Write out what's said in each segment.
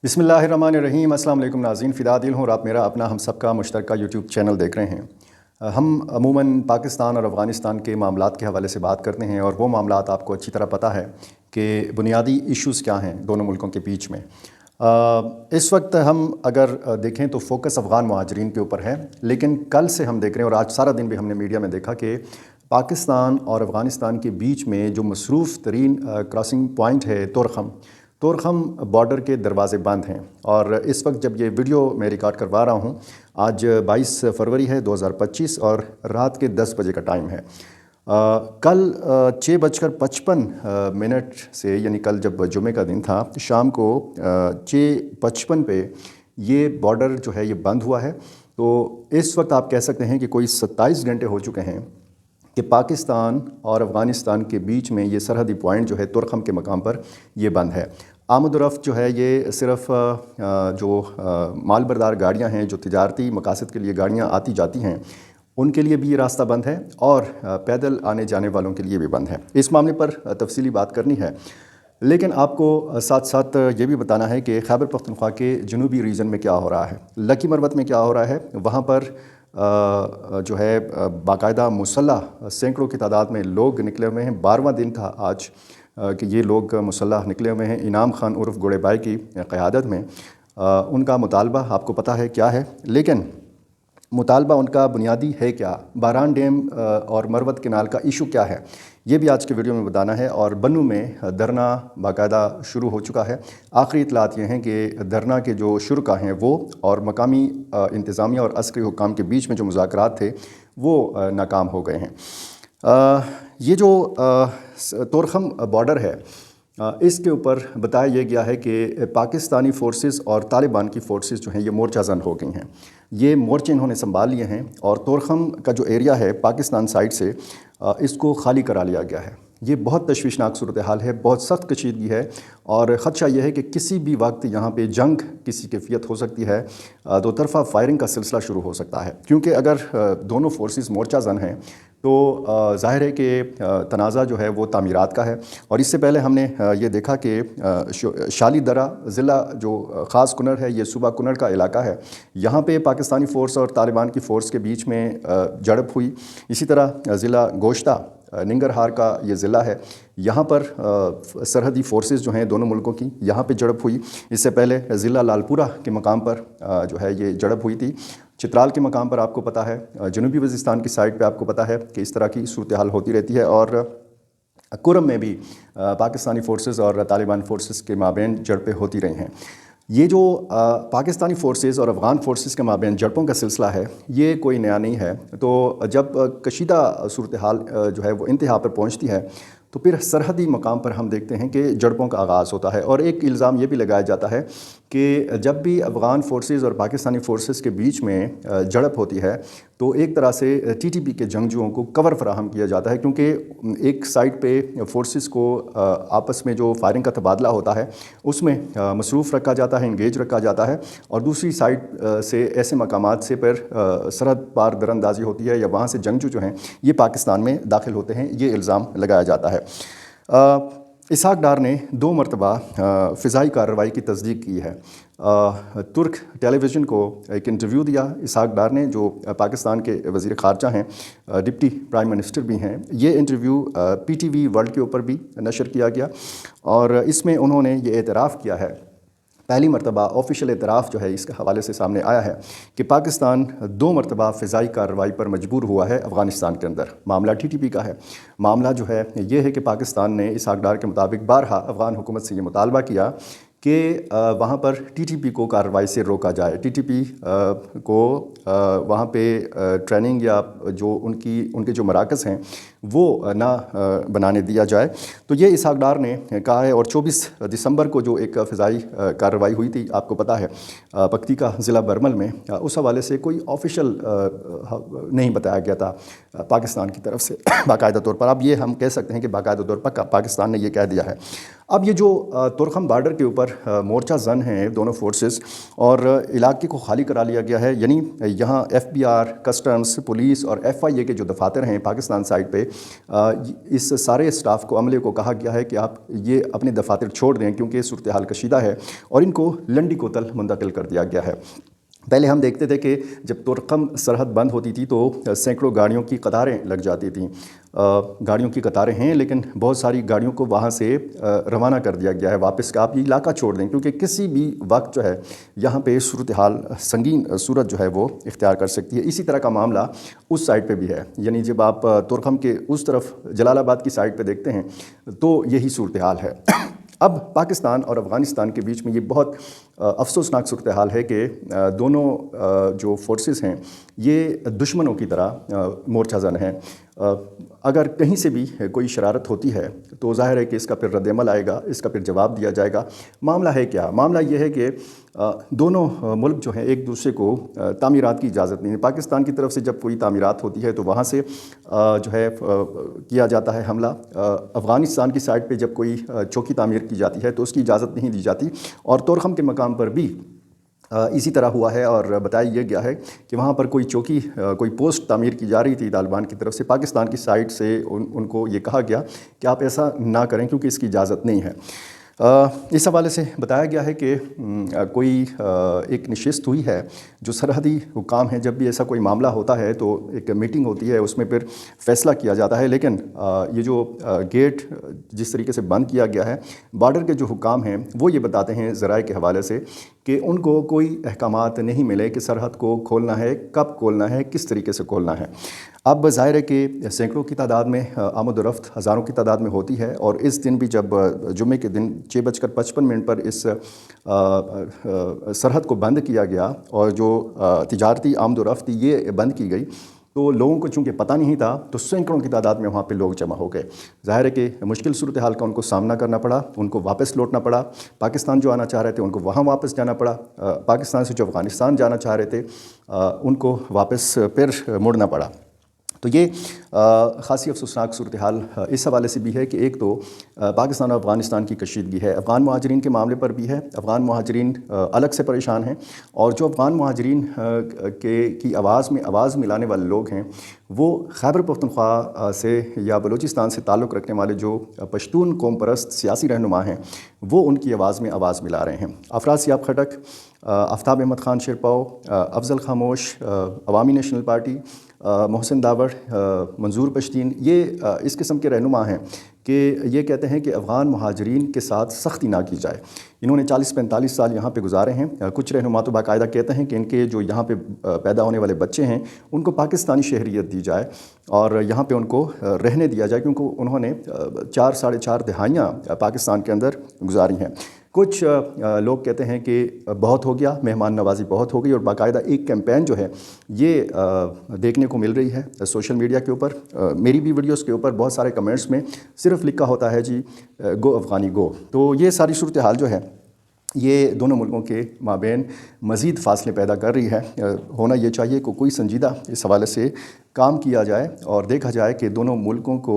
बिस्मिल्लाहिर्रहमानिर्रहीम। अस्सलाम वालेकुम नाज़रीन, फ़िदा दिल हूँ और आप मेरा अपना हम सब का मुश्तरका यूट्यूब चैनल देख रहे हैं। हम अमूमन पाकिस्तान और अफ़गानिस्तान के मामलात के हवाले से बात करते हैं और वो मामलात आपको अच्छी तरह पता है कि बुनियादी इश्यूज़ क्या हैं दोनों मुल्कों के बीच में। इस वक्त हम अगर देखें तो फोकस अफ़गान मुहाजिरीन के ऊपर है, लेकिन कल से हम देख रहे हैं और आज सारा दिन भी हमने मीडिया में देखा कि पाकिस्तान और अफ़गानिस्तान के बीच में जो मसरूफ़ तरीन क्रॉसिंग पॉइंट है तोरखम बॉर्डर के दरवाज़े बंद हैं। और इस वक्त जब ये वीडियो मैं रिकॉर्ड करवा रहा हूँ, आज 22 फरवरी है 2025 और रात के 10 बजे का टाइम है। कल 6:55 से, यानी कल जब जुमे का दिन था, शाम को 6:55 पे ये बॉर्डर जो है ये बंद हुआ है। तो इस वक्त आप कह सकते हैं कि कोई 27 घंटे हो चुके हैं कि पाकिस्तान और अफ़गानिस्तान के बीच में ये सरहदी पॉइंट जो है तुरखम के मकाम पर ये बंद है। आमद-ओ-रफ़्त जो है ये सिर्फ़ जो माल बरदार गाड़ियाँ हैं, जो तिजारती मकासद के लिए गाड़ियाँ आती जाती हैं, उनके लिए भी ये रास्ता बंद है और पैदल आने जाने वालों के लिए भी बंद है। इस मामले पर तफसीली बात करनी है, लेकिन आपको साथ साथ ये भी बताना है कि खैबर पख्तूनख्वा के जनूबी रीजन में क्या हो रहा है, लकी मरवत में क्या हो रहा है। वहाँ पर जो है बाकायदा मुसल्लह सैकड़ों की तादाद में लोग निकले हुए हैं। 12वां दिन था आज कि ये लोग मुसल्लह निकले हुए हैं इनाम खान उर्फ़ गोड़े भाई की क़यादत में। उनका मुतालबा आपको पता है क्या है, लेकिन मुतालबा उनका बुनियादी है क्या, बारान डैम और मरवत केनाल का इशू क्या है, ये भी आज के वीडियो में बताना है। और बन्नू में धरना बाकायदा शुरू हो चुका है। आखिरी इतलात ये हैं कि धरना के जो शुरका हैं वो और मकामी इंतज़ामिया और अस्करी हुक्काम के बीच में जो मुज़ाकरात थे वो नाकाम हो गए हैं। ये जो तोरखम बॉर्डर है, इसके ऊपर बताया यह गया है कि पाकिस्तानी फ़ोर्सेस और तालिबान की फ़ोर्सेस जो हैं ये मोर्चा जन हो गई हैं। ये मोर्चे इन्होंने संभाल लिए हैं और तोरखम का जो एरिया है पाकिस्तान साइड से इसको खाली करा लिया गया है। ये बहुत तशवीशनाक सूरत हाल है, बहुत सख्त कशीदगी है और ख़दशा यह है कि किसी भी वक्त यहाँ पे जंग किसी कैफियत हो सकती है, दो तरफ़ा फायरिंग का सिलसिला शुरू हो सकता है। क्योंकि अगर दोनों फोर्सेस मोर्चा जन हैं तो ज़ाहिर है कि तनाज़ा जो है वो तामीरात का है। और इससे पहले हमने ये देखा कि शाली दरा ज़िला जो ख़ास कुनर है, ये सूबा कुनर का इलाका है, यहाँ पे पाकिस्तानी फ़ोर्स और तालिबान की फ़ोर्स के बीच में झड़प हुई। इसी तरह ज़िला गोश्ता निंगरहार का ये ज़िला है, यहाँ पर सरहदी फ़ोर्सेस जो हैं दोनों मुल्कों की, यहाँ पे झड़प हुई। इससे पहले ज़िला लालपुरा के मकाम पर जो है ये झड़प हुई थी। चित्राल के मकाम पर आपको पता है, जनूबी वज़ीरिस्तान की साइड पे आपको पता है कि इस तरह की सूरत हाल होती रहती है। और कुरम में भी पाकिस्तानी फ़ोर्सेस और तालिबान फ़ोर्सेस के माबैन झड़पें होती रही हैं। ये जो पाकिस्तानी फ़ोर्सेस और अफ़गान फ़ोर्सेस के माबैन झड़पों का सिलसिला है ये कोई नया नहीं है। तो जब कशीदा सूरत हाल जो है वो इंतहा पर पहुँचती है तो फिर सरहदी मकाम पर हम देखते हैं कि झड़पों का आगाज़ होता है। और एक इल्ज़ाम ये भी लगाया जाता है कि जब भी अफ़गान फ़ोर्सेस और पाकिस्तानी फ़ोर्सेस के बीच में झड़प होती है तो एक तरह से टीटीपी के जंगजुओं को कवर फराहम किया जाता है, क्योंकि एक साइड पे फ़ोर्सेस को आपस में जो फायरिंग का तबादला होता है उसमें मसरूफ़ रखा जाता है, इंगेज रखा जाता है, और दूसरी साइड से ऐसे मकामात से पर सरहद पार दरअंदाज़ी होती है या वहाँ से जंगजू जो हैं ये पाकिस्तान में दाखिल होते हैं, ये इल्ज़ाम लगाया जाता है। इसहाक डार ने 2 मरतबा फ़िज़ाई कार्रवाई की तस्दीक की है। तुर्क टेलीविज़न को एक इंटरव्यू दिया इसहाक डार ने, जो पाकिस्तान के वज़ीर ख़ारजा हैं, डिप्टी प्राइम मिनिस्टर भी हैं। ये इंटरव्यू PTV वर्ल्ड के ऊपर भी नशर किया गया और इसमें उन्होंने ये एतराफ़ किया है, पहली मरतबा ऑफिशियल एतराफ़ जो है इसके हवाले से सामने आया है कि पाकिस्तान 2 मरतबा फ़िज़ाई कार्रवाई पर मजबूर हुआ है अफ़गानिस्तान के अंदर। मामला TTP का है। मामला जो है ये है कि पाकिस्तान ने इसहाक डार के मुताबिक बारहा अफ़गान हुकूमत से ये मुतालबा किया कि वहाँ पर TTP को कार्रवाई से रोका जाए, TTP को वहाँ पे ट्रेनिंग या जो उनके जो मराकज़ हैं वो ना बनाने दिया जाए। तो ये इसहाक डार ने कहा है। और 24 दिसंबर को जो एक फ़िज़ाई कार्रवाई हुई थी आपको पता है पक्तिका ज़िला बरमल में, उस हवाले से कोई ऑफिशियल नहीं बताया गया था पाकिस्तान की तरफ से बाकायदा तौर पर। अब ये हम कह सकते हैं कि बाकायदा तौर पर पाकिस्तान ने ये कह दिया है। अब ये जो तुरखम बॉर्डर के ऊपर मोर्चा जन हैं दोनों फोर्सेस और इलाके को खाली करा लिया गया है, यानी यहाँ FBR, कस्टम्स, पुलिस और FIA के जो दफातर हैं पाकिस्तान साइड पे اس سارے اسٹاف کو، عملے کو کہا گیا ہے کہ آپ یہ اپنے دفاتر چھوڑ دیں کیونکہ صورتحال کشیدہ ہے، اور ان کو لنڈی کوتل منتقل کر دیا گیا ہے۔ پہلے ہم دیکھتے تھے کہ جب طورقم سرحد بند ہوتی تھی تو سینکڑوں گاڑیوں کی قطاریں لگ جاتی تھیں۔ گاڑیوں کی قطاریں ہیں لیکن بہت ساری گاڑیوں کو وہاں سے روانہ کر دیا گیا ہے واپس، کہ آپ یہ علاقہ چھوڑ دیں کیونکہ کسی بھی وقت جو ہے یہاں پہ صورتحال سنگین صورت جو ہے وہ اختیار کر سکتی ہے۔ اسی طرح کا معاملہ اس سائڈ پہ بھی ہے، یعنی جب آپ طورقم کے اس طرف جلال آباد کی سائڈ پہ دیکھتے ہیں تو یہی صورتحال ہے۔ اب پاکستان اور افغانستان کے بیچ میں یہ بہت افسوسناک صورتحال ہے کہ دونوں جو فورسز ہیں یہ دشمنوں کی طرح مورچہ زن ہیں۔ اگر کہیں سے بھی کوئی شرارت ہوتی ہے تو ظاہر ہے کہ اس کا پھر رد عمل آئے گا، اس کا پھر جواب دیا جائے گا۔ معاملہ ہے کیا؟ معاملہ یہ ہے کہ دونوں ملک جو ہیں ایک دوسرے کو تعمیرات کی اجازت نہیں ہے۔ پاکستان کی طرف سے جب کوئی تعمیرات ہوتی ہے تو وہاں سے جو ہے کیا جاتا ہے حملہ۔ افغانستان کی سائڈ پہ جب کوئی چوکی تعمیر کی جاتی ہے تو اس کی اجازت نہیں دی جاتی، اور طورخم کے مقام پر بھی اسی طرح ہوا ہے، اور بتایا یہ گیا ہے کہ وہاں پر کوئی چوکی، کوئی پوسٹ تعمیر کی جا رہی تھی طالبان کی طرف سے، پاکستان کی سائڈ سے ان کو یہ کہا گیا کہ آپ ایسا نہ کریں کیونکہ اس کی اجازت نہیں ہے۔ اس حوالے سے بتایا گیا ہے کہ کوئی ایک نشست ہوئی ہے جو سرحدی حکام ہیں، جب بھی ایسا کوئی معاملہ ہوتا ہے تو ایک میٹنگ ہوتی ہے، اس میں پھر فیصلہ کیا جاتا ہے، لیکن یہ جو گیٹ جس طریقے سے بند کیا گیا ہے، بارڈر کے جو حکام ہیں وہ یہ بتاتے ہیں ذرائع کے حوالے سے کہ ان کو کوئی احکامات نہیں ملے کہ سرحد کو کھولنا ہے، کب کھولنا ہے، کس طریقے سے کھولنا ہے۔ اب ظاہر ہے کہ سینکڑوں کی تعداد میں آمد و رفت ہزاروں کی تعداد میں ہوتی ہے، اور اس دن بھی جب جمعے کے دن 6:55 پر اس سرحد کو بند کیا گیا اور جو تجارتی آمد و رفت یہ بند کی گئی، تو لوگوں کو چونکہ پتہ نہیں تھا تو سینکڑوں کی تعداد میں وہاں پہ لوگ جمع ہو گئے۔ ظاہر ہے کہ مشکل صورتحال کا ان کو سامنا کرنا پڑا، ان کو واپس لوٹنا پڑا۔ پاکستان جو آنا چاہ رہے تھے ان کو وہاں واپس جانا پڑا، پاکستان سے جو افغانستان جانا چاہ رہے تھے ان کو واپس پھر مڑنا پڑا۔ تو یہ خاصی افسوسناک صورتحال اس حوالے سے بھی ہے کہ ایک تو پاکستان اور افغانستان کی کشیدگی ہے، افغان مہاجرین کے معاملے پر بھی ہے۔ افغان مہاجرین الگ سے پریشان ہیں، اور جو افغان مہاجرین کی آواز میں آواز ملانے والے لوگ ہیں وہ خیبر پختونخوا سے یا بلوچستان سے تعلق رکھنے والے جو پشتون قوم پرست سیاسی رہنما ہیں وہ ان کی آواز میں آواز ملا رہے ہیں۔ افراز سیاب خٹک، آفتاب احمد خان شیرپاؤ، افضل خاموش، عوامی نیشنل پارٹی، محسن داوڑ، منظور پشتین، یہ اس قسم کے رہنما ہیں کہ یہ کہتے ہیں کہ افغان مہاجرین کے ساتھ سختی نہ کی جائے۔ انہوں نے 40-45 سال یہاں پہ گزارے ہیں۔ کچھ رہنما تو باقاعدہ کہتے ہیں کہ ان کے جو یہاں پہ پیدا ہونے والے بچے ہیں ان کو پاکستانی شہریت دی جائے اور یہاں پہ ان کو رہنے دیا جائے، کیونکہ انہوں نے 4-4.5 دہائیاں پاکستان کے اندر گزاری ہیں۔ کچھ لوگ کہتے ہیں کہ بہت ہو گیا، مہمان نوازی بہت ہو گئی، اور باقاعدہ ایک کیمپین جو ہے یہ دیکھنے کو مل رہی ہے سوشل میڈیا کے اوپر۔ میری بھی ویڈیوز کے اوپر بہت سارے کمنٹس میں صرف لکھا ہوتا ہے جی گو افغانی گو۔ تو یہ ساری صورتحال جو ہے یہ دونوں ملکوں کے مابین مزید فاصلے پیدا کر رہی ہے۔ ہونا یہ چاہیے کہ کوئی سنجیدہ اس حوالے سے کام کیا جائے اور دیکھا جائے کہ دونوں ملکوں کو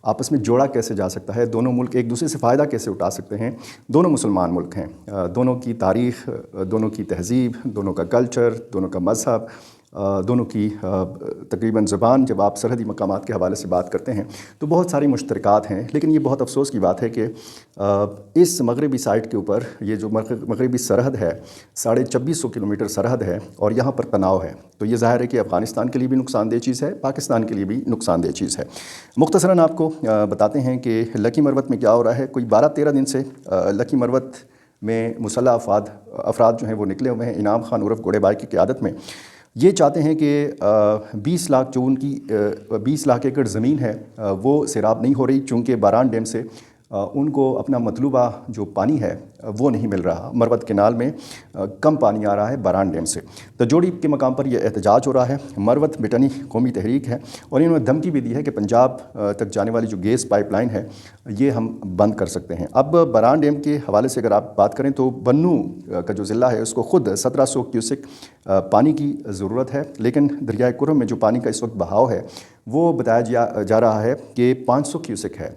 آپس میں جوڑا کیسے جا سکتا ہے، دونوں ملک ایک دوسرے سے فائدہ کیسے اٹھا سکتے ہیں۔ دونوں مسلمان ملک ہیں، دونوں کی تاریخ، دونوں کی تہذیب، دونوں کا کلچر، دونوں کا مذہب، دونوں کی تقریباً زبان، جب آپ سرحدی مقامات کے حوالے سے بات کرتے ہیں تو بہت ساری مشترکات ہیں۔ لیکن یہ بہت افسوس کی بات ہے کہ اس مغربی سائٹ کے اوپر یہ جو مغربی سرحد ہے 2650 کلومیٹر سرحد ہے، اور یہاں پر تناؤ ہے، تو یہ ظاہر ہے کہ افغانستان کے لیے بھی نقصان دہ چیز ہے، پاکستان کے لیے بھی نقصان دہ چیز ہے۔ مختصراً آپ کو بتاتے ہیں کہ لکی مروت میں کیا ہو رہا ہے۔ کوئی 12-13 دن سے لکی مروت میں مسلح افراد جو ہیں وہ نکلے ہوئے ہیں۔ انعام خان عرف گھوڑے بائی کی قیادت میں یہ چاہتے ہیں کہ 20 لاکھ جو ان کی 20 لاکھ ایکڑ زمین ہے وہ سیراب نہیں ہو رہی، چونکہ باران ڈیم سے ان کو اپنا مطلوبہ جو پانی ہے وہ نہیں مل رہا۔ مروت کینال میں کم پانی آ رہا ہے باران ڈیم سے۔ تجوڑی کے مقام پر یہ احتجاج ہو رہا ہے۔ مروت مٹنی قومی تحریک ہے، اور انہوں نے دھمکی بھی دی ہے کہ پنجاب تک جانے والی جو گیس پائپ لائن ہے یہ ہم بند کر سکتے ہیں۔ اب باران ڈیم کے حوالے سے اگر آپ بات کریں تو بنو کا جو ضلع ہے اس کو خود 1700 کیوسک پانی کی ضرورت ہے، لیکن دریائے کرم میں جو پانی کا اس وقت بہاؤ ہے وہ بتایا جا رہا ہے کہ 500 کیوسک ہے۔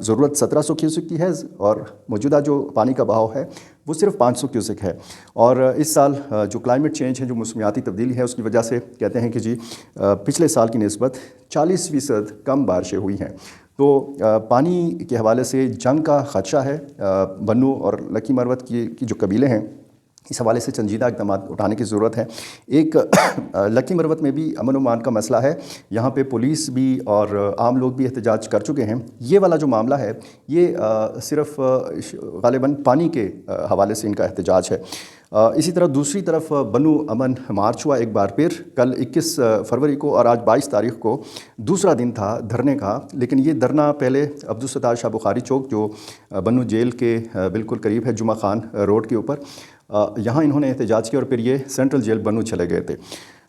ضرورت 1700 کیوسک کی ہے، اور موجودہ جو پانی کا بہاؤ ہے وہ صرف 500 क्यूसेक है। और इस साल जो क्लाइमेट चेंज है, जो मौसमियाती तब्दीली है, उसकी वजह से कहते हैं कि जी पिछले साल की निस्बत 40% कम बारिशें हुई हैं। तो पानी के हवाले से जंग का ख़दशा है। बन्नू और लकी मरवत की जो कबीले हैं, इस हवाले से संजीदा इक़दाम उठाने की ज़रूरत है। एक लकी मरवत में भी अमन अमान का मसला है, यहाँ पे पुलिस भी और आम लोग भी एहतजाज कर चुके हैं। ये वाला जो मामला है ये सिर्फ ग़ालिबन पानी के हवाले से इनका एहतजाज है। इसी तरह दूसरी तरफ बन्नू अमन मार्च हुआ एक बार फिर, कल 21 फरवरी को, और आज 22 तारीख़ को दूसरा दिन था धरने का। लेकिन ये धरना पहले अब्दुल सत्तार शाह बुखारी चौक, जो बन्नू जेल के बिल्कुल करीब है, जुमा खान रोड के ऊपर, यहाँ इन्होंने एहतजाज किया और फिर ये सेंट्रल जेल बन्नू चले गए थे।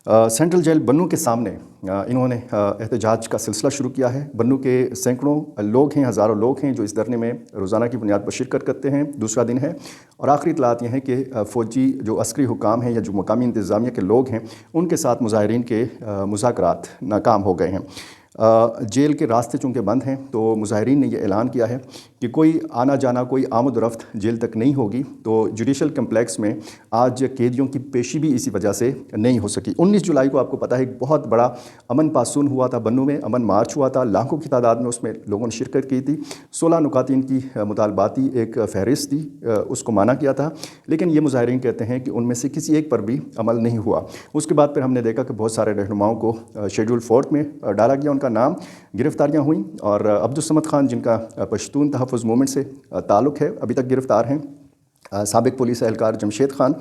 सेंट्रल जेल बन्नू के सामने इन्होंने एहतजाज का सिलसिला शुरू किया है। बन्नू के सैकड़ों लोग हैं, हज़ारों लोग हैं जो इस धरने में रोज़ाना की बुनियाद पर शिरकत करते हैं। दूसरा दिन है और आखिरी इतलात ये हैं कि फ़ौजी जो अस्करी हुकाम हैं या जो मकामी इंतज़ामिया के लोग हैं, उनके साथ मुज़ाहिरीन के मुज़ाकरात नाकाम हो गए हैं। जेल के रास्ते चूँकि बंद हैं, तो मुज़ाहिरीन ने यह ऐलान किया है कि कोई आना जाना, कोई आमद रफ्त जेल तक नहीं होगी। तो जुडिशल कम्प्लेक्स में आज कैदियों की पेशी भी इसी वजह से नहीं हो सकी। 19 जुलाई को आपको पता है एक बहुत बड़ा अमन पासून हुआ था, बन्नू में अमन मार्च हुआ था, लाखों की तादाद में उसमें लोगों ने शिरकत की थी। 16 नुकातीन की मुतालबाती एक फ़हरिस्त थी, उसको माना किया था, लेकिन ये मुज़ाहिरीन कहते हैं कि उनमें से किसी एक पर भी अमल नहीं हुआ। उसके बाद फिर हमने देखा कि बहुत सारे रहनुमाओं को शेड्यूल 4 में डाला गया, उनका नाम, गिरफ़्तारियाँ हुई, और अब्दुल समद खान जिनका पश्तून तहफ़्फ़ुज़ मूवमेंट से ताल्लुक़ है, अभी तक गिरफ़्तार हैं। साबिक़ पुलिस एहलकार जमशेद खान,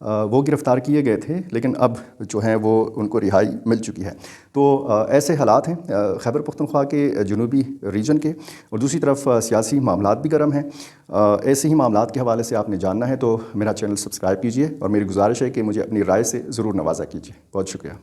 वो गिरफ़्तार किए गए थे, लेकिन अब जो हैं वो उनको रिहाई मिल चुकी है। तो ऐसे हालात हैं खैबर पख्तूनख्वा के जनूबी रीजन के, और दूसरी तरफ सियासी मामलात भी गर्म हैं। ऐसे ही मामलात के हवाले से आपने जानना है तो मेरा चैनल सब्सक्राइब कीजिए, और मेरी गुजारिश है कि मुझे अपनी राय से ज़रूर नवाज़ा कीजिए। बहुत शुक्रिया।